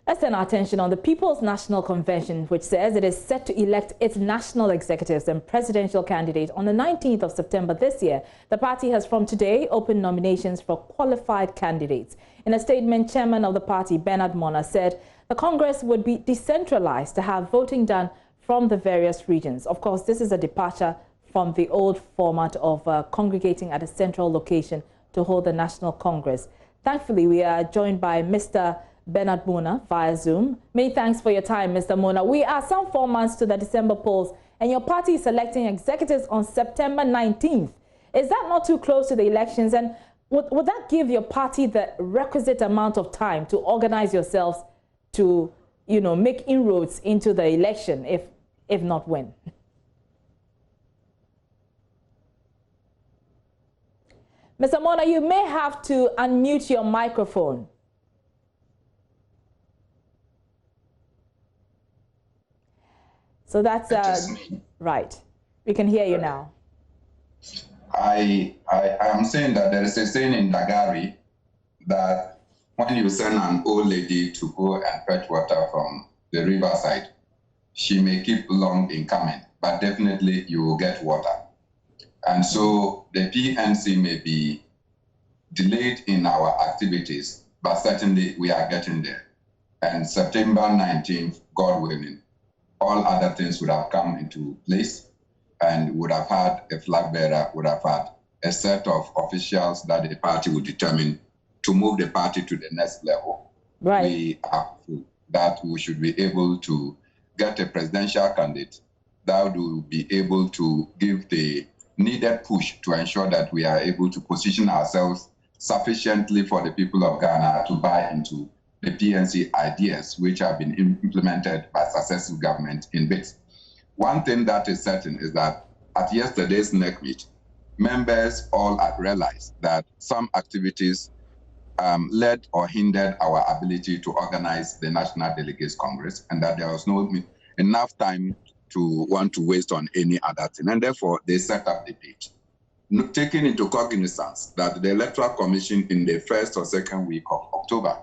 Let's turn our attention on the People's National Convention, which says it is set to elect its national executives and presidential candidate on the 19th of September this year. The party has from today opened nominations for qualified candidates. In a statement, chairman of the party, Bernard Mona, said the Congress would be decentralized to have voting done from the various regions. Of course, this is a departure from the old format of congregating at a central location to hold the National Congress. Thankfully, we are joined by Mr. Bernard Mona via Zoom. Many thanks for your time, Mr. Mona. We are some 4 months to the December polls, and your party is selecting executives on September 19th. Is that not too close to the elections? And would that give your party the requisite amount of time to organize yourselves to, make inroads into the election, if not when? Mr. Mona, you may have to unmute your microphone. So that's right. We can hear you now. I am saying that there is a saying in Dagari that when you send an old lady to go and fetch water from the riverside, she may keep long in coming, but definitely you will get water. And so the PNC may be delayed in our activities, but certainly we are getting there. And September 19th, God willing, all other things would have come into place and would have had a flag bearer, would have had a set of officials that the party would determine to move the party to the next level. Right. We are hopeful that we should be able to get a presidential candidate that will be able to give the needed push to ensure that we are able to position ourselves sufficiently for the people of Ghana to buy into the PNC ideas which have been implemented by successive government in bits. One thing that is certain is that at yesterday's NEC meet, members all realized that some activities led or hindered our ability to organize the National Delegates Congress, and that there was not enough time to want to waste on any other thing. And therefore, they set up the date, taking into cognizance that the Electoral Commission in the first or second week of October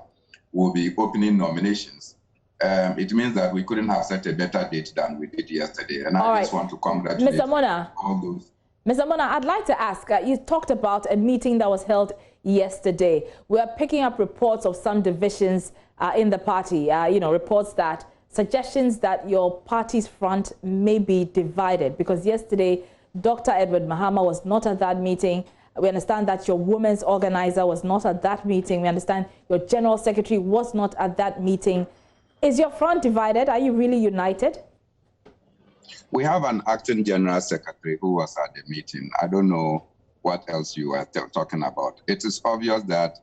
will be opening nominations. It means that we couldn't have set a better date than we did yesterday. And I just want to congratulate Mr. Mona, all those. Mr. Mona, I'd like to ask, you talked about a meeting that was held yesterday. We're picking up reports of some divisions in the party, reports that suggestions that your party's front may be divided, because yesterday, Dr. Edward Mahama was not at that meeting. We understand that your women's organizer was not at that meeting. We understand your general secretary was not at that meeting. Is your front divided? Are you really united? We have an acting general secretary who was at the meeting. I don't know what else you are talking about. It is obvious that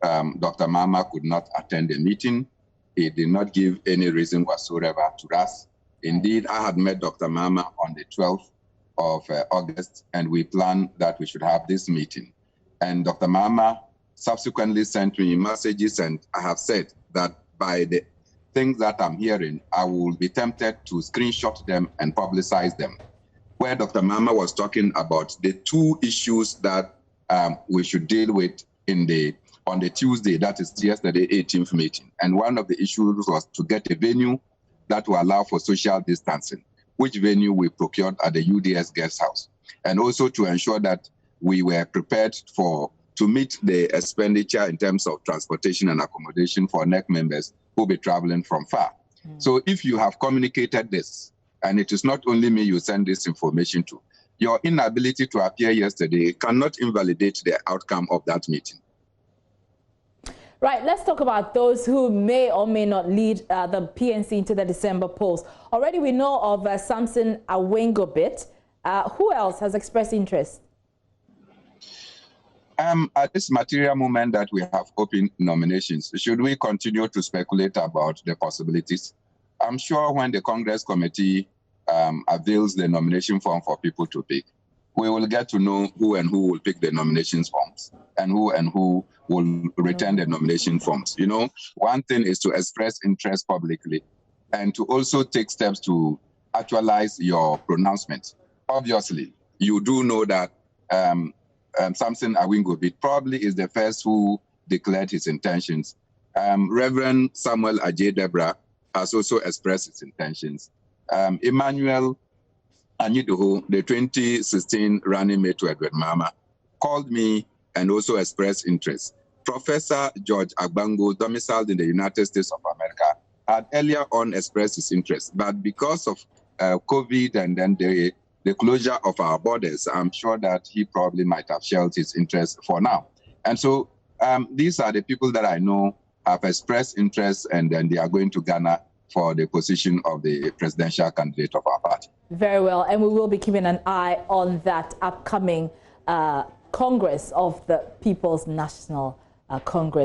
Dr. Mahama could not attend the meeting. He did not give any reason whatsoever to us. Indeed, I had met Dr. Mahama on the 12th of August, and we planned that we should have this meeting. And Dr. Mahama subsequently sent me messages, and I have said that by the things that I'm hearing, I will be tempted to screenshot them and publicize them, where Dr. Mahama was talking about the two issues that we should deal with on the Tuesday, that is yesterday, 18th meeting. And one of the issues was to get a venue that will allow for social distancing, which venue we procured at the UDS guest house, and also to ensure that we were prepared to meet the expenditure in terms of transportation and accommodation for NEC members who will be traveling from far. So if you have communicated this, and it is not only me you send this information to, your inability to appear yesterday cannot invalidate the outcome of that meeting. Right, let's talk about those who may or may not lead the PNC into the December polls. Already we know of Samson Awengobit. Who else has expressed interest? At this material moment that we have open nominations, should we continue to speculate about the possibilities? I'm sure when the Congress Committee avails the nomination form for people to pick, we will get to know who and who will pick the nomination forms and who will return the nomination forms. One thing is to express interest publicly and to also take steps to actualize your pronouncement. Obviously, you do know that Samson Awengobit probably is the first who declared his intentions Reverend Samuel Ajay Debra has also expressed his intentions. Emmanuel Anyidoho, the 2016 running mate to Edward Mama, called me and also expressed interest. Professor George Agbango, domiciled in the United States of America, had earlier on expressed his interest, but because of COVID and then the closure of our borders, I'm sure that he probably might have shelved his interest for now. And so these are the people that I know have expressed interest, and then they are going to Ghana for the position of the presidential candidate of our party. Very well, and we will be keeping an eye on that upcoming Congress of the People's National Congress.